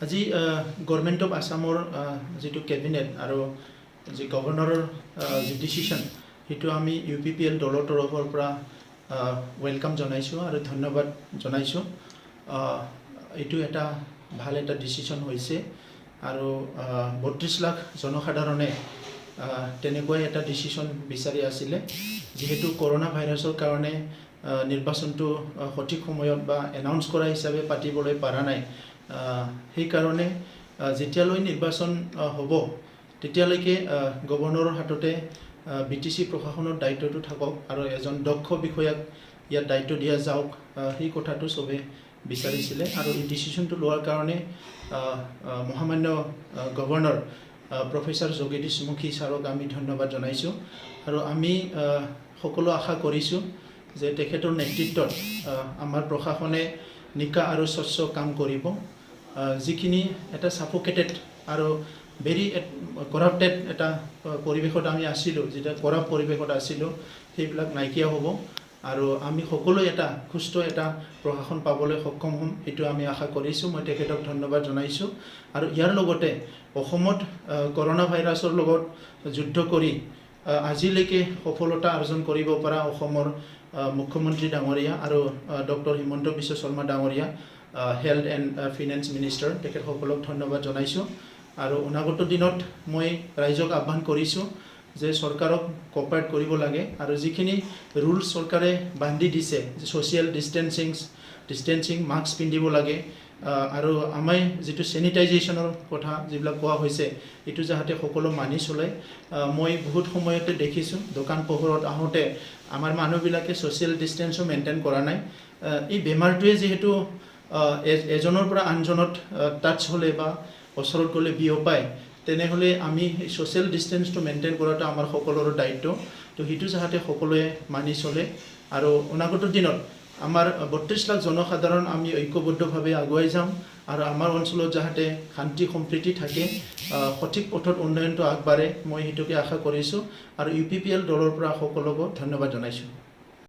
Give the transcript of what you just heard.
আজি government of আসামৰ যেটো cabinet আৰু যে গভৰ্ণৰৰ যে ডিসিশন হেতু আমি UPPL দলৰ তৰফৰ পৰা ওয়েলকাম জনাইছো আৰু ধন্যবাদ জনাইছো। এটো এটা ভাল এটা ডিসিশন হৈছে আৰু 32 লাখ জনসাধাৰণে তেনেকৈ এটা ডিসিশন বিচাৰি আছিল যেহেতু কৰোনা ভাইৰাছৰ কাৰণে নিৰ্বাচনটো সঠিক সময়ত বা এনাউন্স কৰা হিচাপে পাতিবলৈ পাৰা নাই। সেই কাৰণে যেতিয়ালৈ নিৰ্বাচন হ'ব তেতিয়ালৈকে গভৰ্ণৰৰ হাততে BTC প্ৰশাসনৰ দায়িত্বটো থাকক আৰু এজন দক্ষ বিষয়াক ইয়াৰ দায়িত্ব দিয়া যাওক সেই কথাটো সবে বিচাৰিছিল আৰু এই ডিসিশনটো লোৱাৰ কাৰণে মহামান্য গভৰ্ণৰ প্ৰফেসৰ যোগেদিশ মুখী ছাৰক আমি ধন্যবাদ জনাইছো আৰু আমি সকলো আশা কৰিছো যে তেখেতৰ নেতৃত্বত আমাৰ প্ৰশাসনে নিকা আৰু স্বচ্ছ কাম কৰিব। যিখিনি এটা সাফোকেটেড আৰু ভেৰি কৰাপ্টেড এটা পৰিৱেশত আমি আছিলো, যেটা কৰাপ পৰিৱেশত আছিলো, সেইবিলাক নাইকিয়া হ'ব আৰু আমি সকলো এটা সুস্থ এটা প্ৰশাসন পাবলৈ সক্ষম হ'ম এটো আমি আশা কৰিছো। মই তেখেতক ধন্যবাদ জনাইছো আৰু ইয়াৰ লগতে অসমত কৰোনা ভাইৰাছৰ লগত যুদ্ধ কৰি আজিলৈকে সফলতা অৰ্জন কৰিব পৰা অসমৰ মুখ্যমন্ত্ৰী ডাঙৰীয়া আৰু ডক্টৰ হিমন্ত বিশ্ব শৰ্মা ডাঙৰীয়া হেল্থ এণ্ড ফিনান্স মিনিষ্টাৰ তেখেতসকলক ধন্যবাদ জনাইছো আৰু অনাগত দিনত মই ৰাইজক আহ্বান কৰিছো যে চৰকাৰক কোঅপাৰেট কৰিব লাগে আৰু যিখিনি ৰুলছ চৰকাৰে বান্ধি দিছে যে সোশ্যাল ডিস্টেন্সিং মাস্ক পিন্ধিব লাগে আৰু আমি যেটো স্যানিটাইজেশনৰ কথা যিবিলাক কোৱা হৈছে এটো যাহতে সকলো মানি চলে। মই বহুত সময়তে দেখিছো দোকান পোহৰত আহোতে আমাৰ মানুহবিলাকে সোশ্যাল ডিস্টেন্সও মেইনটেইন কৰা নাই। এই বেমাৰটোৱে যেহেতু এজনৰ পৰা আনজনত টাচ হলে বা ওচৰত গলে বিয়পায় তেনেহলে আমি সোশ্যাল ডিস্টেন্সটো মেইনটেইন কৰাটো আমাৰ সকলোৰ দায়িত্ব। তো হিটো যাহতে সকলোৱে মানি চলে আৰু অনাগত দিনত আমাৰ 32 লাখ জনসাধাৰণ আমি ঐক্যবদ্ধভাৱে আগুৱাই যাম আৰু আমাৰ অঞ্চলত যাহতে শান্তি সম্প্ৰীতি থাকে সঠিক পথত উন্নয়নটো আগবাঢ়ে মই হিটোকে আশা কৰিছো আৰু UPPL দলৰ পৰা সকলোকে ধন্যবাদ জনাইছো।